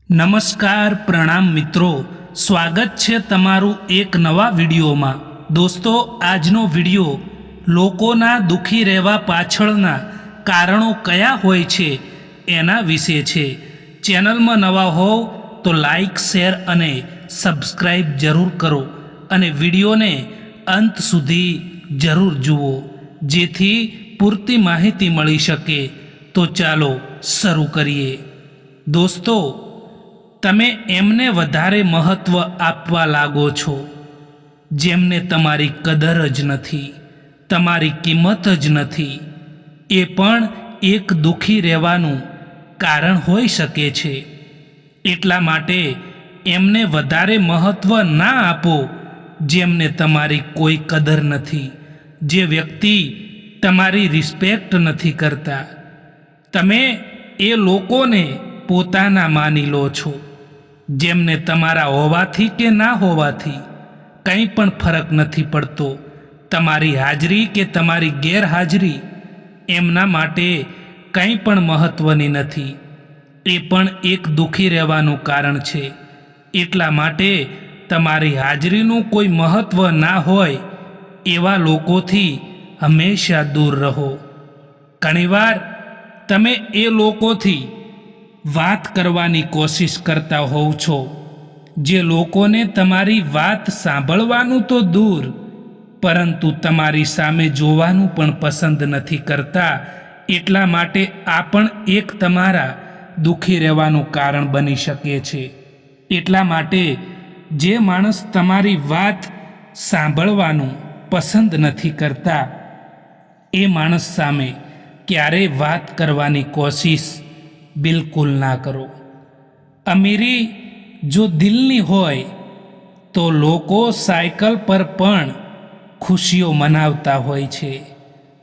નમસ્કાર પ્રણામ મિત્રો, સ્વાગત છે તમારું એક નવા વિડીયોમાં। દોસ્તો, આજનો વિડીયો લોકોના દુઃખી રહેવા પાછળના કારણો કયા હોય છે એના વિશે છે। ચેનલમાં નવા હોવ તો લાઈક, શેર અને સબસ્ક્રાઈબ જરૂર કરો અને વિડીયોને અંત સુધી જરૂર જુઓ જેથી પૂરતી માહિતી મળી શકે। તો ચાલો શરૂ કરીએ। દોસ્તો, તમે એમને વધારે મહત્ત્વ આપવા લાગો છો જેમને તમારી કદર જ નથી, તમારી કિંમત જ નથી। એ પણ એક દુઃખી રહેવાનું કારણ હોઈ શકે છે। એટલા માટે એમને વધારે મહત્ત્વ ના આપો જેમને તમારી કોઈ કદર નથી, જે વ્યક્તિ તમારી રિસ્પેક્ટ નથી કરતા। તમે એ લોકોને પોતાના માની લો છો જેમને તમારા હોવાથી કે ના હોવાથી કંઈ પણ ફરક નથી પડતો। તમારી હાજરી કે તમારી ગેરહાજરી એમના માટે કંઈ પણ મહત્ત્વની નથી। એ પણ એક દુઃખી રહેવાનું કારણ છે। એટલા માટે તમારી હાજરીનું કોઈ મહત્ત્વ ના હોય એવા લોકોથી હંમેશા દૂર રહો। ઘણીવાર તમે એ લોકોથી વાત કરવાની કોશિશ કરતા હોવ છો જે લોકોને તમારી વાત સાંભળવાનું તો દૂર પરંતુ તમારી સામે જોવાનું પણ પસંદ નથી કરતા। એટલા માટે આ પણ એક તમારા દુઃખી રહેવાનું કારણ બની શકે છે। એટલા માટે જે માણસ તમારી વાત સાંભળવાનું પસંદ નથી કરતા એ માણસ સામે ક્યારેય વાત કરવાની કોશિશ બિલકુલ ના કરો। અમીરી જો દિલની હોય તો લોકો સાયકલ પર પણ ખુશીઓ મનાવતા હોય છે,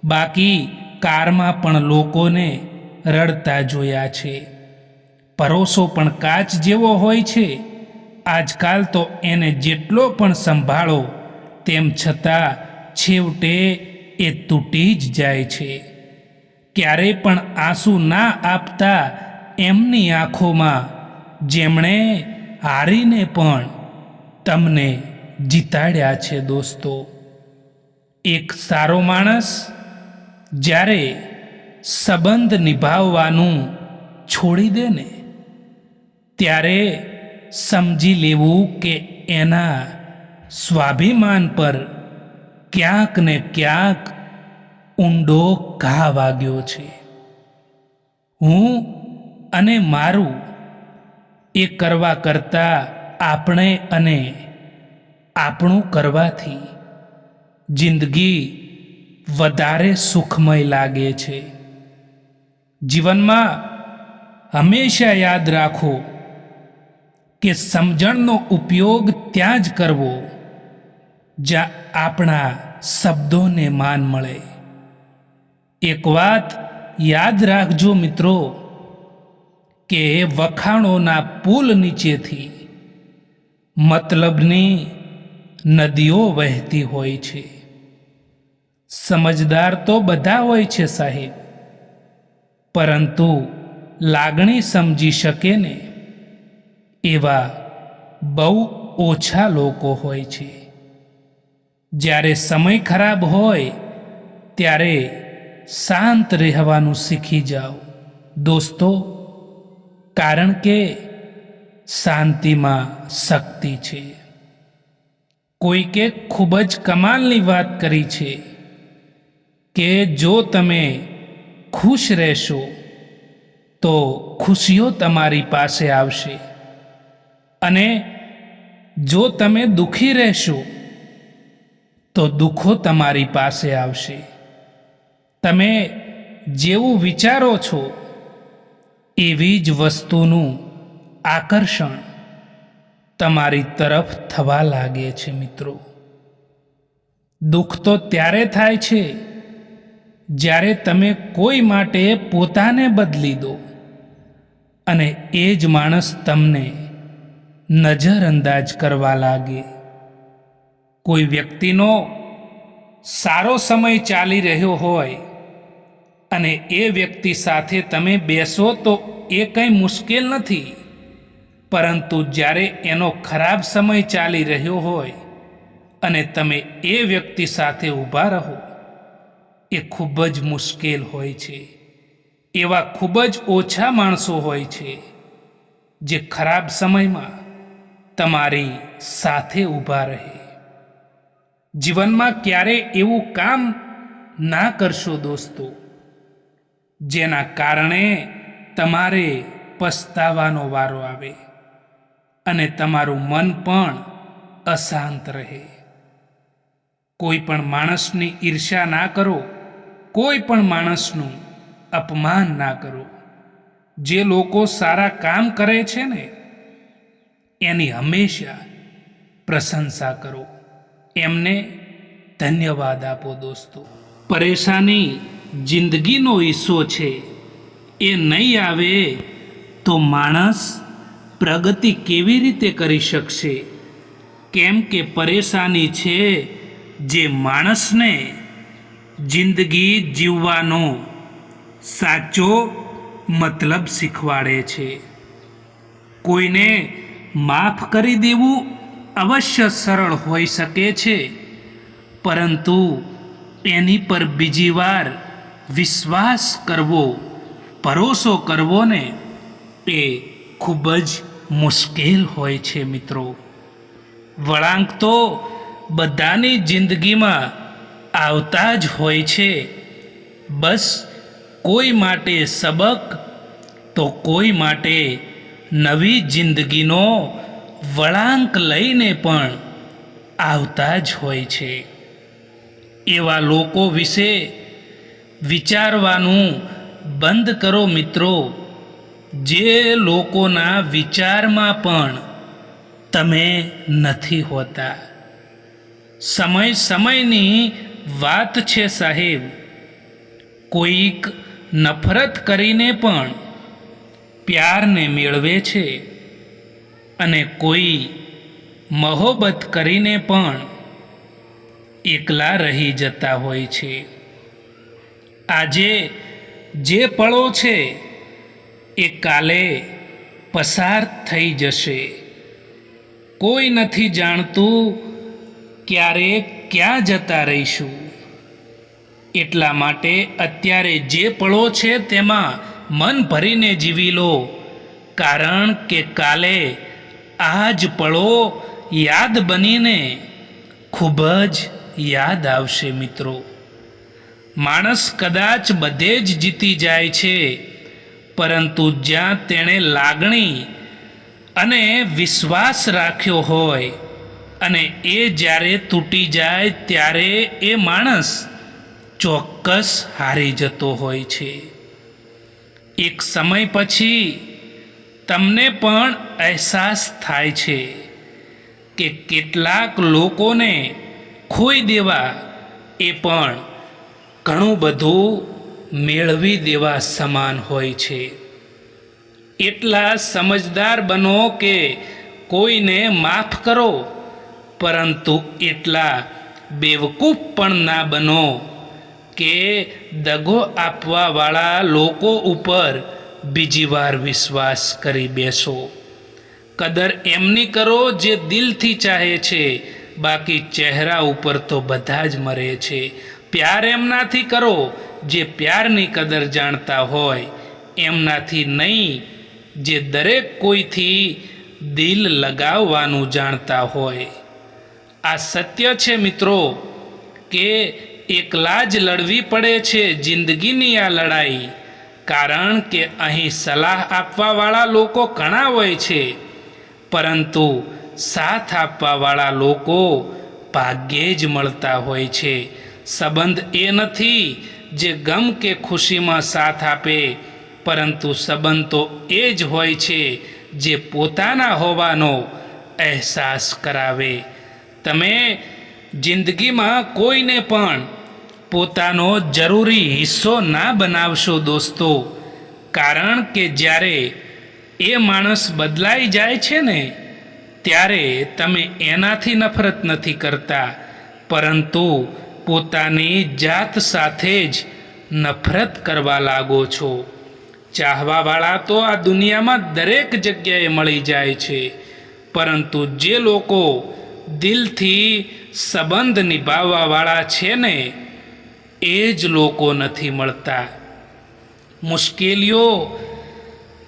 બાકી કારમાં પણ લોકોને રડતા જોયા છે। ભરોસો પણ કાચ જેવો હોય છે, આજકાલ તો એને જેટલો પણ સંભાળો તેમ છતાં છેવટે એ તૂટી જ જાય છે। ક્યારેય પણ આંસુ ના આપતા એમની આંખોમાં જેમણે હારીને પણ તમને જીતાડ્યા છે। દોસ્તો, એક સારો માણસ જ્યારે સંબંધ નિભાવવાનું છોડી દે ને ત્યારે સમજી લેવું કે એના સ્વાભિમાન પર ક્યાંક ને ક્યાંક ઊંડો ઘા વાગ્યો છે। હું અને મારું એ કરવા કરતાં આપણે અને આપણું કરવાથી જિંદગી વધારે સુખમય લાગે છે। જીવનમાં હંમેશા યાદ રાખો કે સમજણનો ઉપયોગ ત્યાં જ કરવો જ્યાં આપણા શબ્દોને માન મળે। એક વાત યાદ રાખજો મિત્રો કે વખાણોના પુલ નીચેથી મતલબની નદીઓ વહેતી હોય છે। સમજદાર તો બધા હોય છે સાહેબ, પરંતુ લાગણી સમજી શકે ને એવા બહુ ઓછા લોકો હોય છે। જ્યારે સમય ખરાબ હોય ત્યારે શાંત રહેવાનું શીખી જાઓ દોસ્તો, કારણ કે શાંતિમાં શક્તિ છે। કોઈકે ખૂબ જ કમાલની વાત કરી છે કે જો તમે ખુશ રહેશો તો ખુશીઓ તમારી પાસે આવશે અને જો તમે દુઃખી રહેશો તો દુઃખો તમારી પાસે આવશે। તમે જેવું વિચારો છો એવી જ વસ્તુનું આકર્ષણ તમારી તરફ થવા લાગે છે। મિત્રો, દુઃખ તો ત્યારે થાય છે જ્યારે તમે કોઈ માટે પોતાને બદલી દો અને એ જ માણસ તમને નજરઅંદાજ કરવા લાગે। કોઈ વ્યક્તિનો સારો સમય ચાલી રહ્યો હોય અને એ વ્યક્તિ સાથે તમે બેસો તો એ કંઈ મુશ્કેલ નથી, પરંતુ જ્યારે એનો ખરાબ સમય ચાલી રહ્યો હોય અને તમે એ વ્યક્તિ સાથે ઊભા રહો, એ ખૂબ જ મુશ્કેલ હોય છે. એવા ખૂબ જ ઓછા માણસો હોય છે જે ખરાબ સમયમાં તમારી સાથે ઊભા રહે. જીવનમાં ક્યારે એવું કામ ના કરશો દોસ્તો, જેના કારણે તમારે પસ્તાવાનો વારો આવે અને તમારું મન પણ અશાંત રહે. કોઈ પણ માણસની ઈર્ષ્યા ના કરો, કોઈ પણ માણસનું અપમાન ના કરો. જે લોકો સારા કામ કરે છે ને, એની હંમેશા પ્રશંસા કરો, એમને ધન્યવાદ આપો દોસ્તો. પરેશાની જિંદગીનો હિસ્સો છે. એ નહીં આવે તો માણસ પ્રગતિ કેવી રીતે કરી શકશે? કેમ કે પરેશાની છે જે માણસને જિંદગી જીવવાનો સાચો મતલબ શીખવાડે છે. કોઈને માફ કરી દેવું અવશ્ય સરળ હોઈ શકે છે, પરંતુ એની પર બીજી વાર વિશ્વાસ કરવો, ભરોસો કરવો ને, એ ખૂબ જ મુશ્કેલ હોય છે મિત્રો. વળાંક તો બધાની જિંદગીમાં આવતા જ હોય છે. બસ કોઈ માટે સબક તો કોઈ માટે નવી જિંદગીનો વળાંક લઈને પણ આવતા જ હોય છે. એવા લોકો વિશે વિચારવાનું બંધ કરો મિત્રો, જે લોકોના વિચારમાં પણ તમે નથી હોતા. સમયની વાત છે સાહેબ. કોઈક નફરત કરીને પણ પ્યારને મેળવે છે અને કોઈ મહોબત કરીને પણ એકલા રહી જતા હોય છે. આજે જે પળો છે એ કાલે પસાર થઈ જશે. કોઈ નથી જાણતું ક્યારે ક્યાં જતા રહીશું. એટલા માટે અત્યારે જે પળો છે તેમાં મન ભરીને જીવી લો, કારણ કે કાલે આ જ પળો યાદ બનીને ખૂબ જ યાદ આવશે મિત્રો. માણસ કદાચ બધે જ જીતી જાય છે, પરંતુ જ્યાં તેણે લાગણી અને વિશ્વાસ રાખ્યો હોય અને એ જ્યારે તૂટી જાય ત્યારે એ માણસ ચોક્કસ હારી જતો હોય છે. એક સમય પછી તમને પણ અહેસાસ થાય છે કે કેટલાક લોકોને ખોઈ દેવા એ પણ ઘણું બધું મેળવી દેવા સમાન હોય છે. એટલા સમજદાર બનો કે કોઈને માફ કરો, પરંતુ એટલા બેવકૂફ પણ ના બનો કે દગો આપવાવાળા લોકો ઉપર બીજી વાર વિશ્વાસ કરી બેસો. કદર એમની કરો જે દિલથી ચાહે છે, બાકી ચહેરા ઉપર તો બધા જ મરે છે. પ્યાર એમનાથી કરો જે પ્યારની કદર જાણતા હોય, એમનાથી નહીં જે દરેક કોઈથી દિલ લગાવવાનું જાણતા હોય. આ સત્ય છે મિત્રો કે એકલા જ લડવી પડે છે જિંદગીની આ લડાઈ, કારણ કે અહીં સલાહ આપવાવાળા લોકો ઘણા હોય છે, પરંતુ સાથ આપવાવાળા લોકો ભાગ્યે જ મળતા હોય છે. સંબંધ એ નથી જે ગમ કે ખુશીમાં સાથ આપે, પરંતુ સંબંધ તો એ જ હોય છે જે પોતાના હોવાનો અહેસાસ કરાવે. તમે જિંદગીમાં કોઈને પણ પોતાનો જરૂરી હિસ્સો ના બનાવશો દોસ્તો, કારણ કે જ્યારે એ માણસ બદલાઈ જાય છે ને, ત્યારે તમે એનાથી નફરત નથી કરતા, પરંતુ પોતાની જાત સાથે જ નફરત કરવા લાગો છો. ચાહવાવાળા તો આ દુનિયામાં દરેક જગ્યાએ મળી જાય છે, પરંતુ જે લોકો દિલથી સંબંધ નિભાવવાવાળા છે ને, એ જ લોકો નથી મળતા. મુશ્કેલીઓ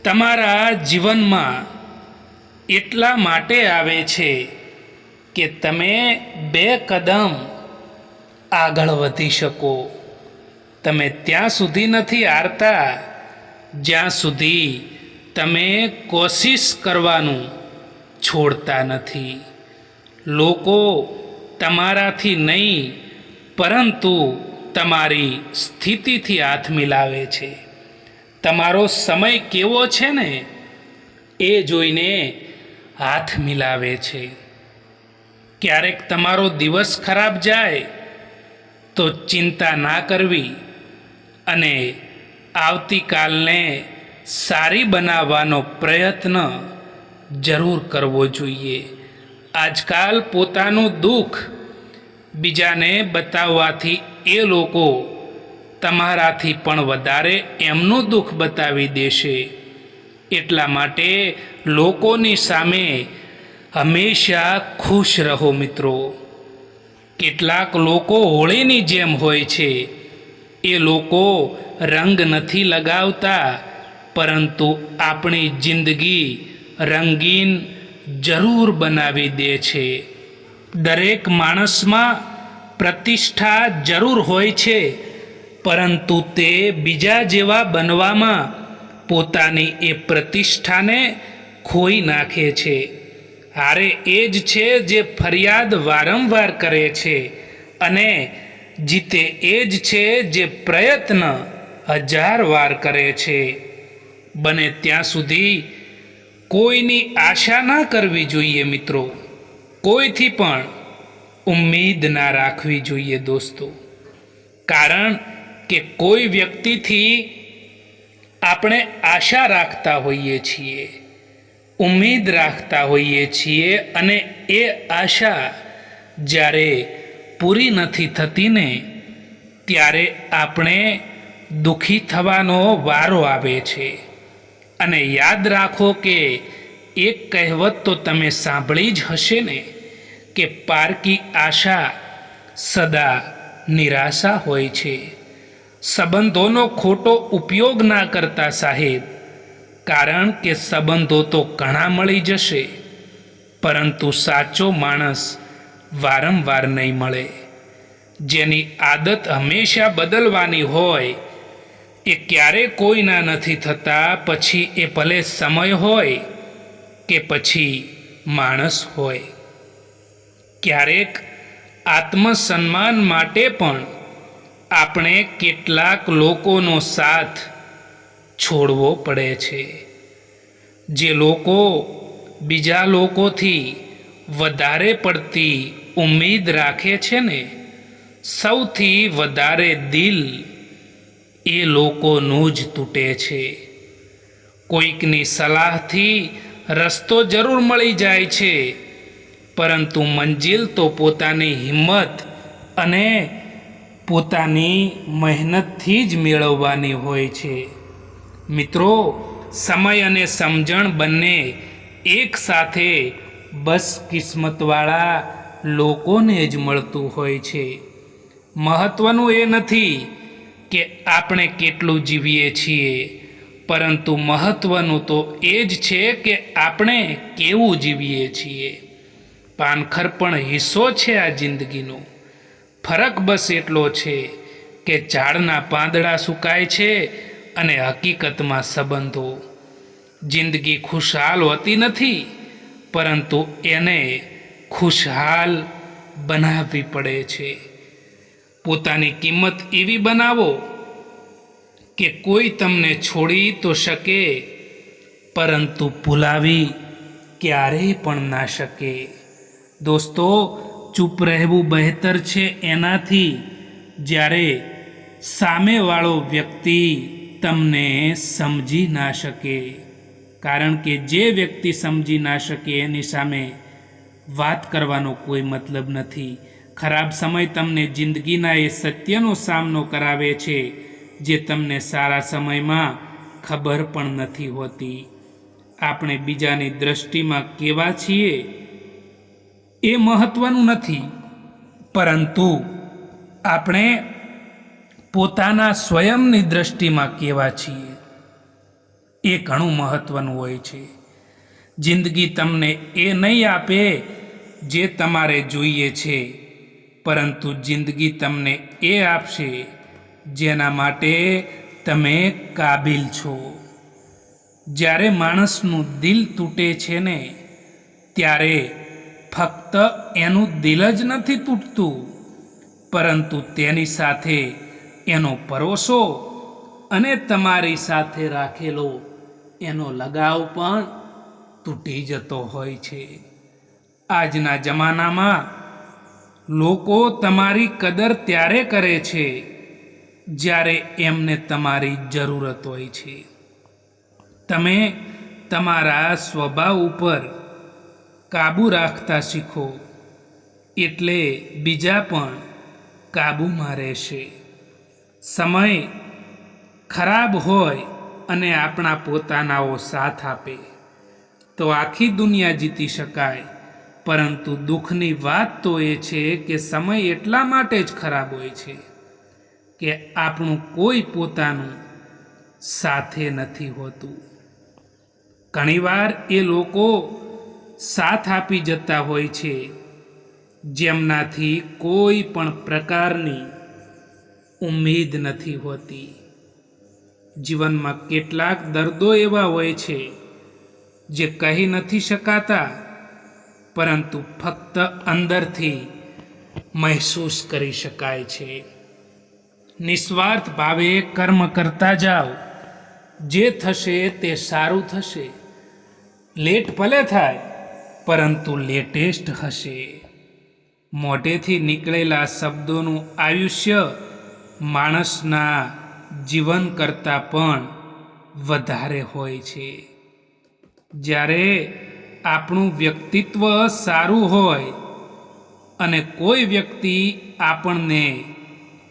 તમારા જીવનમાં એટલા માટે આવે છે કે તમે 2 કદમ આગળ વધી શકો. તમે ત્યાં સુધી નથી હારતા જ્યાં સુધી તમે કોશિશ કરવાનું છોડતા નથી. લોકો તમારાથી નહીં પરંતુ તમારી સ્થિતિથી હાથ મિલાવે છે. તમારો સમય કેવો છે ને એ જોઈને હાથ મિલાવે છે. ક્યારેક તમારો દિવસ ખરાબ જાય તો ચિંતા ના કરવી અને આવતીકાલને સારી બનાવવાનો પ્રયત્ન જરૂર કરવો જોઈએ. આજકાલ પોતાનું દુઃખ બીજાને બતાવવાથી એ લોકો તમારાથી પણ વધારે એમનું દુઃખ બતાવી દેશે. એટલા માટે લોકોની સામે હંમેશા ખુશ રહો મિત્રો. કેટલાક લોકો હોળીની જેમ હોય છે. એ લોકો રંગ નથી લગાવતા, પરંતુ આપણી જિંદગી રંગીન જરૂર બનાવી દે છે. દરેક માણસમાં પ્રતિષ્ઠા જરૂર હોય છે, પરંતુ તે બીજા જેવા બનવામાં પોતાની એ પ્રતિષ્ઠાને ખોઈ નાખે છે. હારે એ જ છે જે ફરિયાદ વારંવાર કરે છે, અને જીતે એ જ છે જે પ્રયત્ન 1000 વાર કરે છે. બને ત્યાં સુધી કોઈની આશા ના કરવી જોઈએ મિત્રો. કોઈથી પણ ઉમ્મીદ ના રાખવી જોઈએ દોસ્તો. કારણ કે કોઈ વ્યક્તિથી આપણે આશા રાખતા હોઈએ છીએ, ઉમ્મીદ રાખતા હોઈએ છીએ, અને એ આશા જ્યારે પૂરી નથી થતી ને, ત્યારે આપણે દુઃખી થવાનો વારો આવે છે. અને યાદ રાખો કે એક કહેવત તો તમે સાંભળી જ હશે ને, કે પારકી આશા સદા નિરાશા હોય છે. સંબંધોનો ખોટો ઉપયોગ ના કરતા સાહેબ, કારણ કે સંબંધો તો ઘણા મળી જશે, પરંતુ સાચો માણસ વારંવાર નહીં મળે. જેની આદત હંમેશા બદલવાની હોય એ ક્યારે કોઈના નથી થતા, પછી એ ભલે સમય હોય કે પછી માણસ હોય. ક્યારેક આત્મસન્માન માટે પણ આપણે કેટલાક લોકોનો સાથ છોડવો પડે છે. જે લોકો બીજા લોકોથી વધારે પડતી ઉમ્મીદ રાખે છે ને, સૌથી વધારે દિલ એ લોકોનું જ તૂટે છે. કોઈકની સલાહથી રસ્તો જરૂર મળી જાય છે, પરંતુ મંજિલ તો પોતાની હિંમત અને પોતાની મહેનતથી જ મેળવવાની હોય છે. મિત્રો, સમય અને સમજણ બંને એક સાથે બસ કિસ્મતવાળા લોકોને જ મળતું હોય છે. મહત્વનું એ નથી કે આપણે કેટલું જીવીએ છીએ, પરંતુ મહત્વનું તો એ જ છે કે આપણે કેવું જીવીએ છીએ. પાનખર પણ હિસ્સો છે આ જિંદગીનો. ફરક બસ એટલો છે કે ઝાડના પાંદડા સુકાય છે અને હકીકતમાં સંબંધો. જિંદગી ખુશહાલ હોતી નથી, પરંતુ એને ખુશહાલ બનાવવી પડે છે. પોતાની કિંમત એવી બનાવો કે કોઈ તમને છોડી તો શકે, પરંતુ ભૂલાવી ક્યારેય પણ ના શકે. દોસ્તો, ચૂપ રહેવું બહેતર છે એનાથી જ્યારે સામેવાળો વ્યક્તિ તમને સમજી ના શકે. કારણ કે જે વ્યક્તિ સમજી ના શકે એની સામે વાત કરવાનો કોઈ મતલબ નથી. ખરાબ સમય તમને જિંદગીના એ સત્યનો સામનો કરાવે છે જે તમને સારા સમયમાં ખબર પણ નથી હોતી. આપણે બીજાની દૃષ્ટિમાં કેવા છીએ એ મહત્વનું નથી, પરંતુ આપણે પોતાના સ્વયંની દૃષ્ટિમાં કેવા છીએ એ ઘણું મહત્વનું હોય છે. જિંદગી તમને એ નહીં આપે જે તમારે જોઈએ છે, પરંતુ જિંદગી તમને એ આપશે જેના માટે તમે કાબિલ છો. જ્યારે માણસનું દિલ તૂટે છે ને, ત્યારે ફક્ત એનું દિલ જ નથી તૂટતું, પરંતુ તેની સાથે એનો પરોસો અને તમારી સાથે રાખેલો એનો લગાવ પણ તૂટી જતો હોય છે. આજના જમાનામાં લોકો તમારી કદર ત્યારે કરે છે જ્યારે એમને તમારી જરૂરત હોય છે. તમે તમારા સ્વભાવ ઉપર કાબૂ રાખતા શીખો, એટલે બીજા પણ કાબૂમાં રહેશે. સમય ખરાબ હોય અને આપણા પોતાનાઓ સાથ આપે તો આખી દુનિયા જીતી શકાય, પરંતુ દુઃખની વાત તો એ છે કે સમય એટલા માટે જ ખરાબ હોય છે કે આપણું કોઈ પોતાનું સાથે નથી હોતું. ઘણીવાર એ લોકો સાથ આપી જતા હોય છે જેમનાથી કોઈ પણ પ્રકારની ઉમ્મીદ નથી હોતી. જીવનમાં કેટલાક દર્દો એવા હોય છે જે કહી નથી શકાતા, પરંતુ ફક્ત અંદરથી મહેસૂસ કરી શકાય છે. નિસ્વાર્થ ભાવે કર્મ કરતા જાઓ, જે થશે તે સારું થશે. લેટ ભલે થાય, પરંતુ લેટેસ્ટ હશે. મોઢેથી નીકળેલા શબ્દોનું આયુષ્ય માણસના જીવન કરતાં પણ વધારે હોય છે. જ્યારે આપણું વ્યક્તિત્વ સારું હોય અને કોઈ વ્યક્તિ આપણને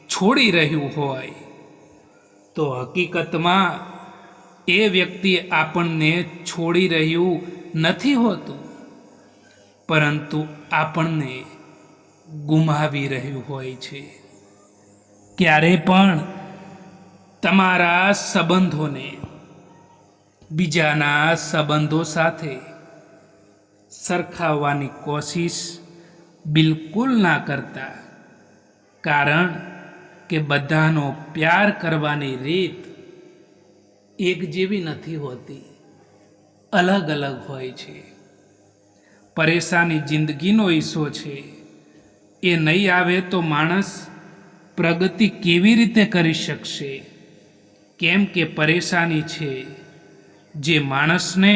છોડી રહ્યું હોય, તો હકીકતમાં એ વ્યક્તિ આપણને છોડી રહ્યું નથી હોતું, પરંતુ આપણને ગુમાવી રહ્યું હોય છે. ક્યારે પણ તમારા સંબંધોને બીજાના સંબંધો સાથે સરખાવવાની કોશિશ બિલકુલ ના કરતા, કારણ કે બધાનો પ્યાર કરવાની રીત એક જેવી નથી હોતી, અલગ અલગ હોય છે. પરેશાની જિંદગીનો હિસ્સો છે. એ નહીં આવે તો માણસ પ્રગતિ કેવી રીતે કરી શકશે? કેમ કે પરેશાની છે જે માણસને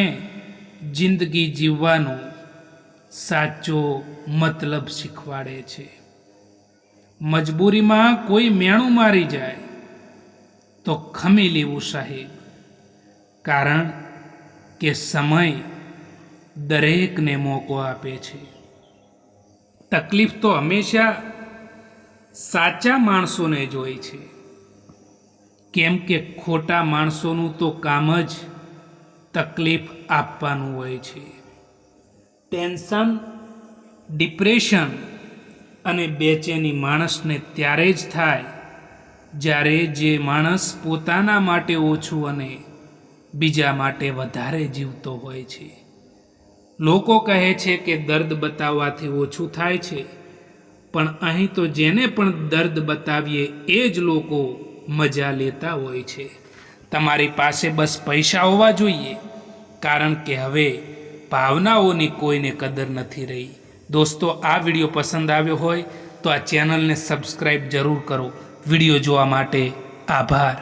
જિંદગી જીવવાનો સાચો મતલબ શીખવાડે છે. મજબૂરીમાં કોઈ મેણું મારી જાય તો ખમી લેવું સાહેબ, કારણ કે સમય દરેકને મોકો આપે છે. તકલીફ તો હંમેશા સાચા માણસોને જ હોય છે, કેમ કે ખોટા માણસોનું તો કામ જ તકલીફ આપવાનું હોય છે. ટેન્શન, ડિપ્રેશન અને બેચેની માણસને ત્યારે જ થાય જ્યારે જે માણસ પોતાના માટે ઓછું અને બીજા માટે વધારે જીવતો હોય છે. લોકો કહે છે કે દર્દ બતાવવાથી ઓછું થાય છે, પણ અહીં તો જેને પણ દર્દ બતાવીએ એ જ લોકો મજા લેતા હોય છે. તમારી પાસે બસ પૈસા હોવા જોઈએ, કારણ કે હવે ભાવનાઓની કોઈને કદર નથી રહી. દોસ્તો, આ વિડીયો પસંદ આવ્યો હોય તો આ ચેનલને સબસ્ક્રાઈબ જરૂર કરો. વિડીયો જોવા માટે આભાર.